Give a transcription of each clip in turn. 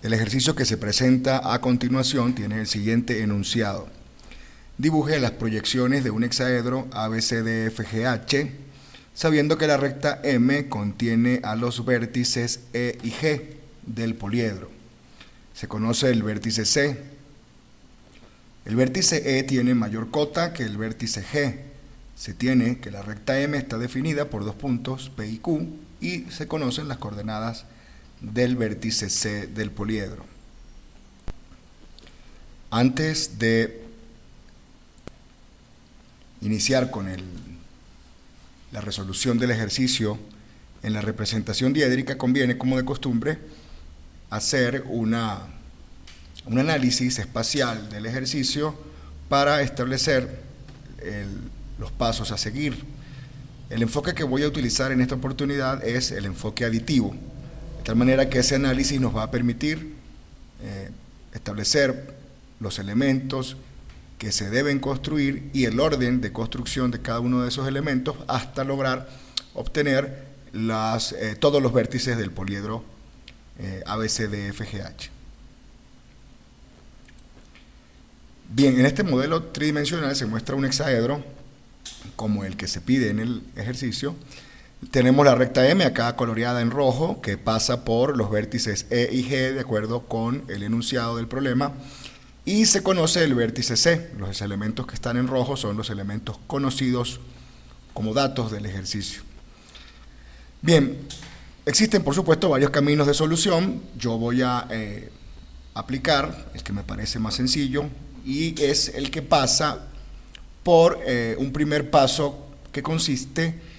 El ejercicio que se presenta a continuación tiene el siguiente enunciado. Dibuje las proyecciones de un hexaedro ABCDFGH, sabiendo que la recta M contiene a los vértices E y G del poliedro. Se conoce el vértice C. El vértice E tiene mayor cota que el vértice G. Se tiene que la recta M está definida por dos puntos P y Q y se conocen las coordenadas del vértice C del poliedro. Antes de iniciar con la resolución del ejercicio en la representación diédrica, conviene, como de costumbre, hacer un análisis espacial del ejercicio para establecer los pasos a seguir. El enfoque que voy a utilizar en esta oportunidad es el enfoque aditivo, de tal manera que ese análisis nos va a permitir establecer los elementos que se deben construir y el orden de construcción de cada uno de esos elementos hasta lograr obtener todos los vértices del poliedro ABCDFGH. Bien, en este modelo tridimensional se muestra un hexaedro como el que se pide en el ejercicio. Tenemos la recta M acá coloreada en rojo, que pasa por los vértices E y G de acuerdo con el enunciado del problema, y se conoce el vértice C. Los elementos que están en rojo son los elementos conocidos como datos del ejercicio. Bien, existen por supuesto varios caminos de solución. Yo voy a aplicar el que me parece más sencillo y es el que pasa por un primer paso que consiste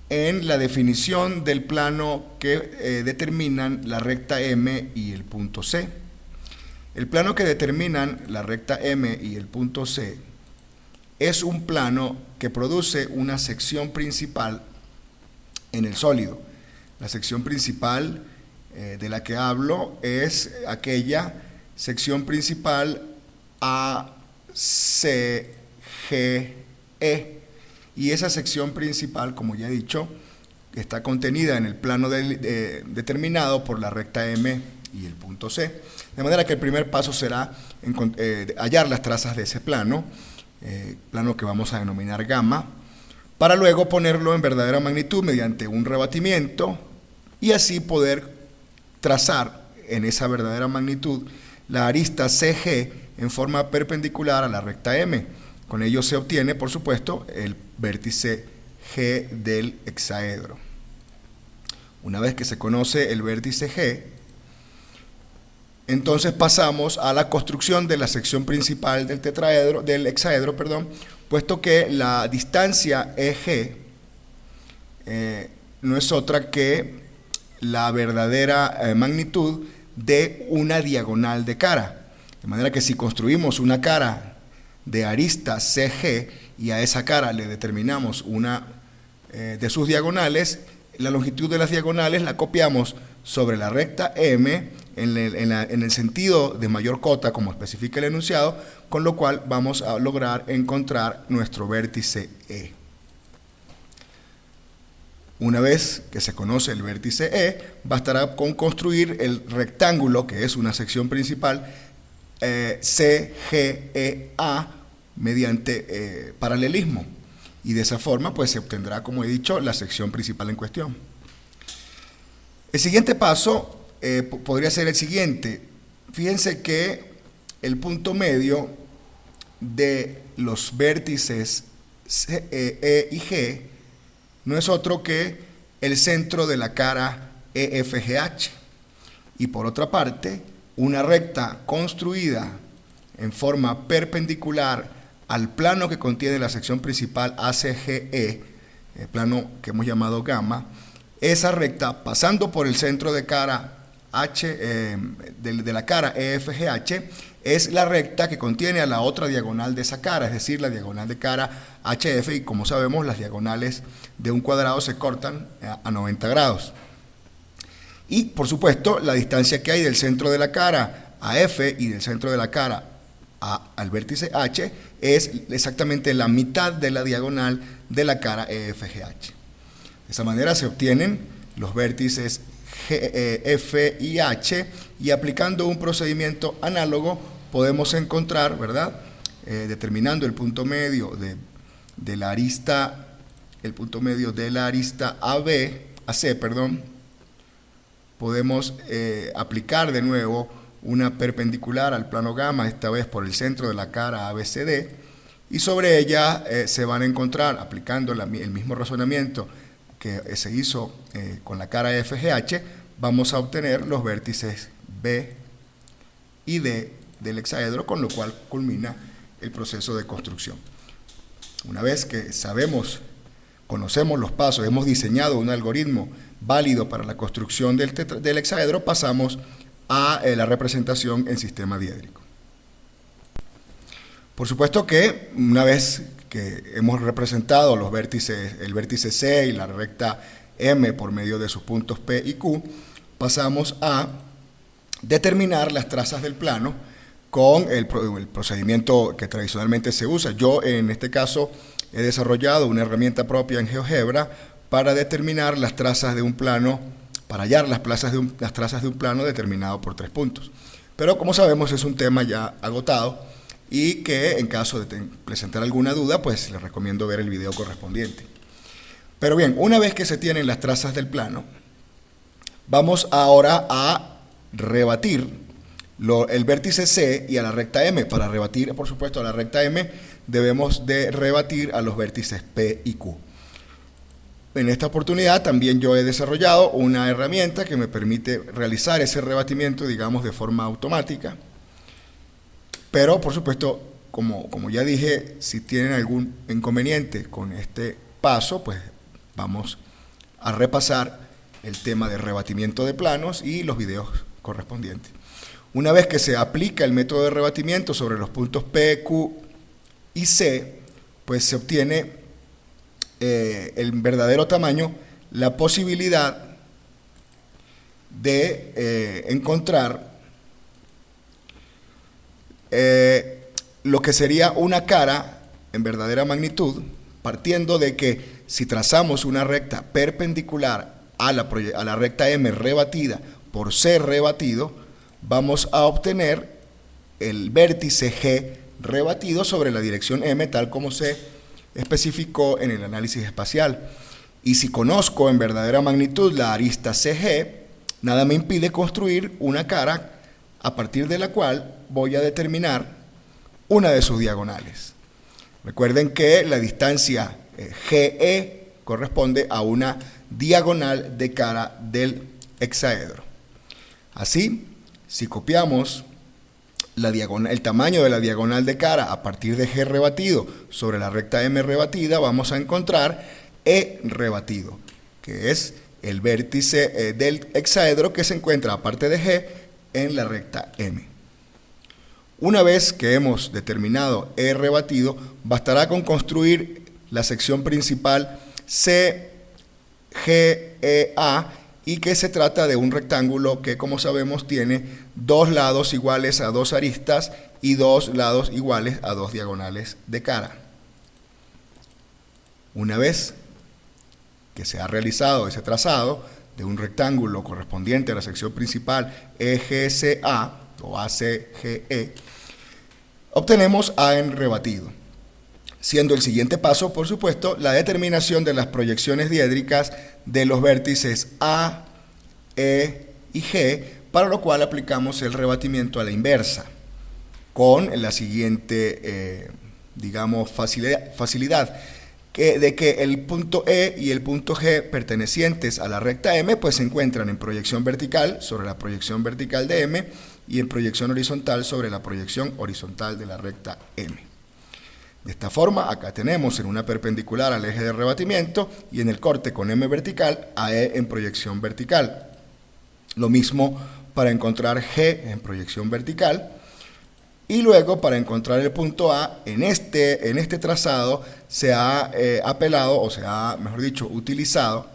en la definición del plano que determinan la recta M y el punto C. El plano que determinan la recta M y el punto C es un plano que produce una sección principal en el sólido. La sección principal de la que hablo es aquella sección principal ACGE, y esa sección principal, como ya he dicho, está contenida en el plano determinado por la recta M y el punto C. De manera que el primer paso será hallar las trazas de ese plano que vamos a denominar gamma, para luego ponerlo en verdadera magnitud mediante un rebatimiento y así poder trazar en esa verdadera magnitud la arista CG en forma perpendicular a la recta M. Con ello se obtiene, por supuesto, el vértice G del hexaedro. Una vez que se conoce el vértice G, entonces pasamos a la construcción de la sección principal del hexaedro, puesto que la distancia EG no es otra que la verdadera magnitud de una diagonal de cara. De manera que si construimos una cara de arista CG y a esa cara le determinamos una de sus diagonales, la longitud de las diagonales la copiamos sobre la recta M en el sentido de mayor cota, como especifica el enunciado, con lo cual vamos a lograr encontrar nuestro vértice E. Una vez que se conoce el vértice E, bastará con construir el rectángulo, que es una sección principal, CGEA, mediante paralelismo. Y de esa forma pues se obtendrá, como he dicho, la sección principal en cuestión. El siguiente paso podría ser el siguiente. Fíjense que el punto medio de los vértices E y G no es otro que el centro de la cara EFGH. Y por otra parte, una recta construida en forma perpendicular al plano que contiene la sección principal ACGE, el plano que hemos llamado gamma, esa recta pasando por el centro de cara de la cara EFGH es la recta que contiene a la otra diagonal de esa cara, es decir, la diagonal de cara HF, y como sabemos las diagonales de un cuadrado se cortan a 90 grados. Y por supuesto la distancia que hay del centro de la cara a F y del centro de la cara al vértice H es exactamente la mitad de la diagonal de la cara EFGH. De esa manera se obtienen los vértices F y H, y aplicando un procedimiento análogo podemos encontrar, ¿verdad? Determinando el punto medio de la arista, AC, perdón, podemos aplicar de nuevo una perpendicular al plano gamma, esta vez por el centro de la cara ABCD, y sobre ella se van a encontrar, aplicando el mismo razonamiento que se hizo con la cara FGH, vamos a obtener los vértices B y D del hexaedro, con lo cual culmina el proceso de construcción. Una vez que conocemos los pasos, hemos diseñado un algoritmo válido para la construcción del hexaedro, pasamos a la representación en sistema diédrico. Por supuesto que una vez que hemos representado los vértices, el vértice C y la recta M por medio de sus puntos P y Q, pasamos a determinar las trazas del plano con el procedimiento que tradicionalmente se usa. Yo en este caso he desarrollado una herramienta propia en GeoGebra para determinar las trazas de un plano, para hallar las trazas de un plano determinado por 3 puntos. Pero como sabemos es un tema ya agotado y que en caso de presentar alguna duda, pues les recomiendo ver el video correspondiente. Pero bien, una vez que se tienen las trazas del plano, vamos ahora a rebatir el vértice C y a la recta M. Para rebatir, por supuesto, a la recta M, debemos de rebatir a los vértices P y Q. En esta oportunidad también yo he desarrollado una herramienta que me permite realizar ese rebatimiento, digamos, de forma automática. Pero, por supuesto, como ya dije, si tienen algún inconveniente con este paso, pues vamos a repasar el tema de rebatimiento de planos y los videos correspondientes. Una vez que se aplica el método de rebatimiento sobre los puntos P, Q y C, pues se obtiene el verdadero tamaño, la posibilidad de encontrar lo que sería una cara en verdadera magnitud, partiendo de que si trazamos una recta perpendicular a la recta M rebatida por C rebatido, vamos a obtener el vértice G rebatido sobre la dirección M, tal como se especificó en el análisis espacial. Y si conozco en verdadera magnitud la arista CG, nada me impide construir una cara a partir de la cual voy a determinar una de sus diagonales. Recuerden que la distancia GE corresponde a una diagonal de cara del hexaedro. Así, si copiamos el tamaño de la diagonal de cara a partir de G rebatido sobre la recta M rebatida, vamos a encontrar E rebatido, que es el vértice del hexaedro que se encuentra aparte de G en la recta M. Una vez que hemos determinado E rebatido, bastará con construir la sección principal CGEA, y que se trata de un rectángulo que, como sabemos, tiene 2 lados iguales a 2 aristas y 2 lados iguales a 2 diagonales de cara. Una vez que se ha realizado ese trazado de un rectángulo correspondiente a la sección principal EGCA o ACGE, obtenemos A en rebatido, siendo el siguiente paso, por supuesto, la determinación de las proyecciones diédricas de los vértices A, E y G, para lo cual aplicamos el rebatimiento a la inversa, con la siguiente, digamos, facilidad, de que el punto E y el punto G pertenecientes a la recta M, pues se encuentran en proyección vertical sobre la proyección vertical de M y en proyección horizontal sobre la proyección horizontal de la recta M. De esta forma, acá tenemos en una perpendicular al eje de rebatimiento y en el corte con M vertical a E en proyección vertical. Lo mismo para encontrar G en proyección vertical. Y luego, para encontrar el punto A, en este trazado se ha apelado, o se ha, mejor dicho, utilizado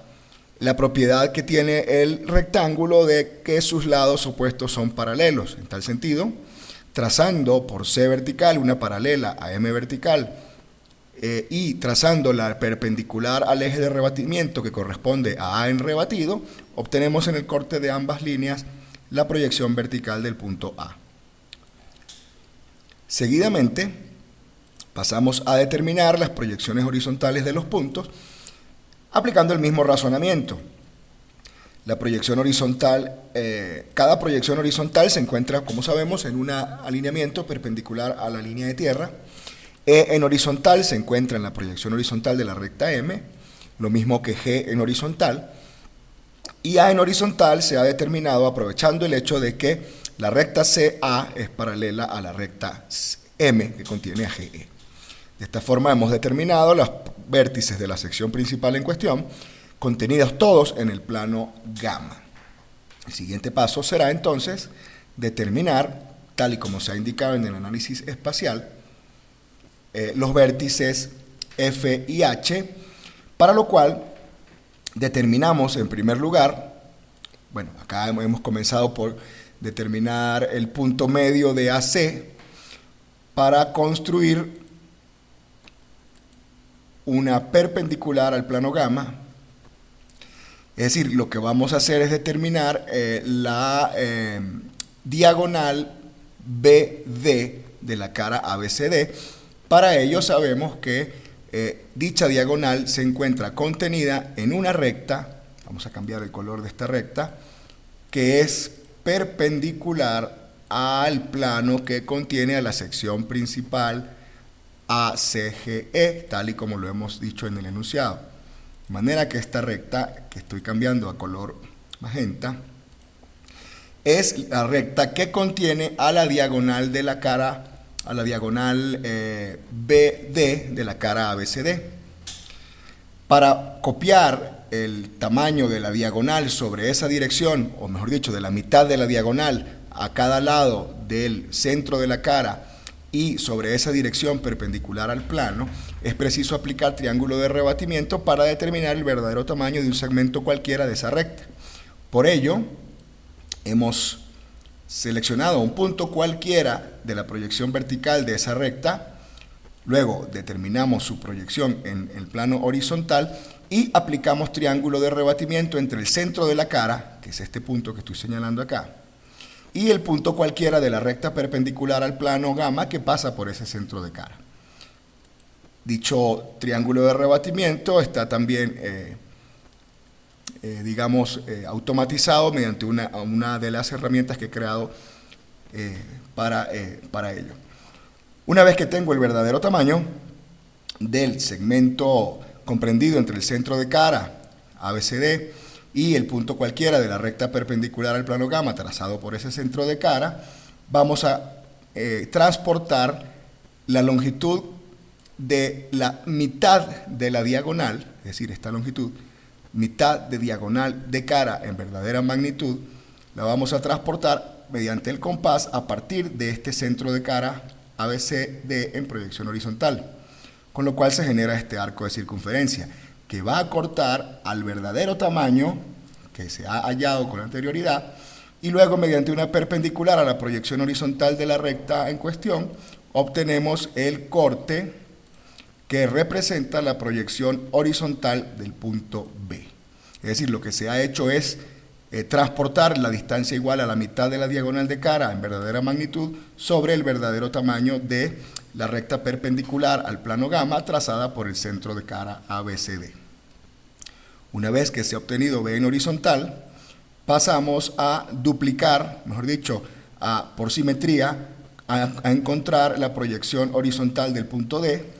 la propiedad que tiene el rectángulo de que sus lados opuestos son paralelos. En tal sentido, trazando por C vertical una paralela a M vertical y trazando la perpendicular al eje de rebatimiento que corresponde a A en rebatido, obtenemos en el corte de ambas líneas la proyección vertical del punto A. Seguidamente, pasamos a determinar las proyecciones horizontales de los puntos, aplicando el mismo razonamiento. La proyección horizontal, cada proyección horizontal se encuentra, como sabemos, en un alineamiento perpendicular a la línea de tierra. E en horizontal se encuentra en la proyección horizontal de la recta M, lo mismo que G en horizontal. Y A en horizontal se ha determinado aprovechando el hecho de que la recta CA es paralela a la recta M que contiene a GE. De esta forma hemos determinado los vértices de la sección principal en cuestión, contenidos todos en el plano gamma. El siguiente paso será entonces determinar, tal y como se ha indicado en el análisis espacial, los vértices F y H, para lo cual determinamos en primer lugar, bueno, acá hemos comenzado por determinar el punto medio de AC para construir una perpendicular al plano gamma. Es decir, lo que vamos a hacer es determinar la diagonal BD de la cara ABCD. Para ello sabemos que dicha diagonal se encuentra contenida en una recta, vamos a cambiar el color de esta recta, que es perpendicular al plano que contiene a la sección principal ACGE, tal y como lo hemos dicho en el enunciado. De manera que esta recta, que estoy cambiando a color magenta, es la recta que contiene a la diagonal de la cara, a la diagonal BD de la cara ABCD. Para copiar el tamaño de la diagonal sobre esa dirección, o mejor dicho, de la mitad de la diagonal a cada lado del centro de la cara y sobre esa dirección perpendicular al plano, es preciso aplicar triángulo de rebatimiento para determinar el verdadero tamaño de un segmento cualquiera de esa recta. Por ello, hemos seleccionado un punto cualquiera de la proyección vertical de esa recta, luego determinamos su proyección en el plano horizontal y aplicamos triángulo de rebatimiento entre el centro de la cara, que es este punto que estoy señalando acá, y el punto cualquiera de la recta perpendicular al plano gamma que pasa por ese centro de cara. Dicho triángulo de rebatimiento está también, automatizado mediante una de las herramientas que he creado para ello. Una vez que tengo el verdadero tamaño del segmento comprendido entre el centro de cara, ABCD, y el punto cualquiera de la recta perpendicular al plano gamma trazado por ese centro de cara, vamos a transportar la longitud de la mitad de la diagonal, es decir, esta longitud, mitad de diagonal de cara en verdadera magnitud, la vamos a transportar mediante el compás a partir de este centro de cara ABCD en proyección horizontal, con lo cual se genera este arco de circunferencia, que va a cortar al verdadero tamaño que se ha hallado con anterioridad, y luego mediante una perpendicular a la proyección horizontal de la recta en cuestión, obtenemos el corte que representa la proyección horizontal del punto B. Es decir, lo que se ha hecho es transportar la distancia igual a la mitad de la diagonal de cara en verdadera magnitud sobre el verdadero tamaño de la recta perpendicular al plano gamma trazada por el centro de cara ABCD. Una vez que se ha obtenido B en horizontal, pasamos a duplicar, mejor dicho, por simetría, a encontrar la proyección horizontal del punto D,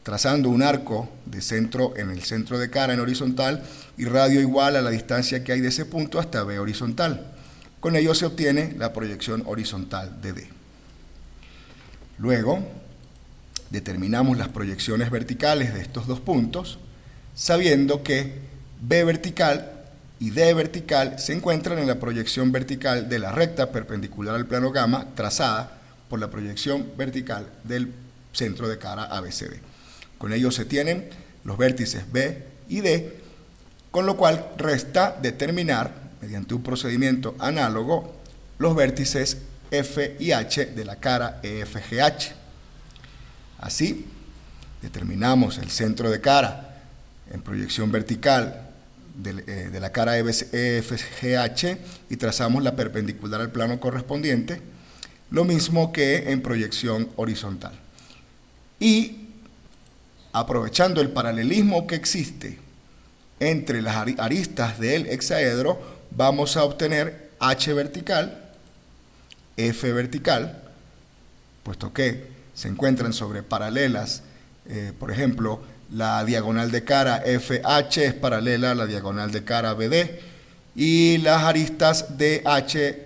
trazando un arco de centro en el centro de cara en horizontal y radio igual a la distancia que hay de ese punto hasta B horizontal. Con ello se obtiene la proyección horizontal de D. Luego, determinamos las proyecciones verticales de estos dos puntos, sabiendo que B vertical y D vertical se encuentran en la proyección vertical de la recta perpendicular al plano gamma trazada por la proyección vertical del centro de cara ABCD. Con ello se tienen los vértices B y D, con lo cual resta determinar, mediante un procedimiento análogo, los vértices F y H de la cara EFGH. Así, Determinamos el centro de cara en proyección vertical de la cara EFGH y trazamos la perpendicular al plano correspondiente, lo mismo que en proyección horizontal. Y aprovechando el paralelismo que existe entre las aristas del hexaedro, vamos a obtener H vertical, F vertical, puesto que se encuentran sobre paralelas, por ejemplo, la diagonal de cara FH es paralela a la diagonal de cara BD y las aristas DH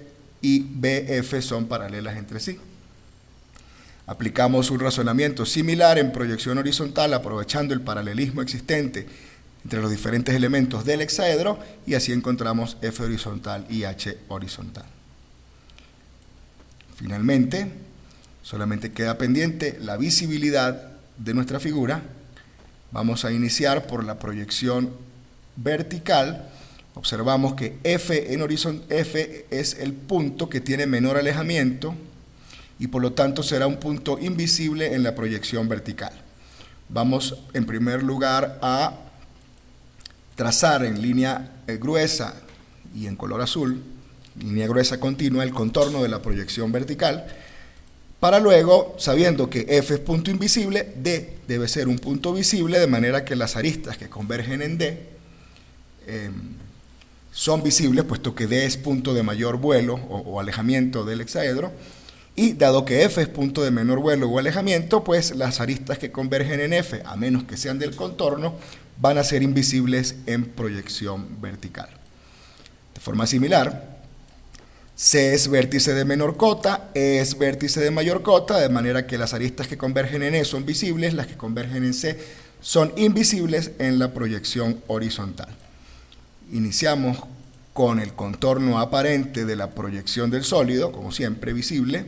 y BF son paralelas entre sí. Aplicamos un razonamiento similar en proyección horizontal aprovechando el paralelismo existente entre los diferentes elementos del hexaedro y así encontramos F horizontal y H horizontal. Finalmente, solamente queda pendiente la visibilidad de nuestra figura. Vamos a iniciar por la proyección vertical. Observamos que F en F es el punto que tiene menor alejamiento y por lo tanto será un punto invisible en la proyección vertical. Vamos en primer lugar a trazar en línea gruesa y en color azul, línea gruesa continua, el contorno de la proyección vertical, para luego, sabiendo que F es punto invisible, D debe ser un punto visible, de manera que las aristas que convergen en D son visibles, puesto que D es punto de mayor vuelo o alejamiento del hexaedro, y dado que F es punto de menor vuelo o alejamiento, pues las aristas que convergen en F, a menos que sean del contorno, van a ser invisibles en proyección vertical. De forma similar, C es vértice de menor cota, E es vértice de mayor cota, de manera que las aristas que convergen en E son visibles, las que convergen en C son invisibles en la proyección horizontal. Iniciamos con el contorno aparente de la proyección del sólido, como siempre visible.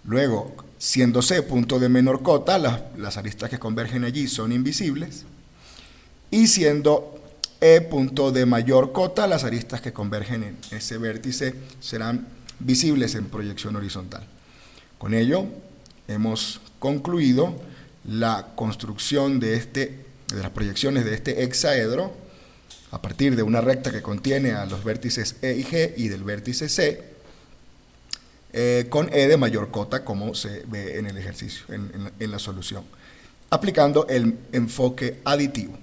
Luego, siendo C punto de menor cota, las aristas que convergen allí son invisibles. Y siendo E punto de mayor cota, las aristas que convergen en ese vértice serán visibles en proyección horizontal. Con ello, hemos concluido la construcción de las proyecciones de este hexaedro a partir de una recta que contiene a los vértices E y G y del vértice C, con E de mayor cota, como se ve en el ejercicio, en la solución, aplicando el enfoque aditivo.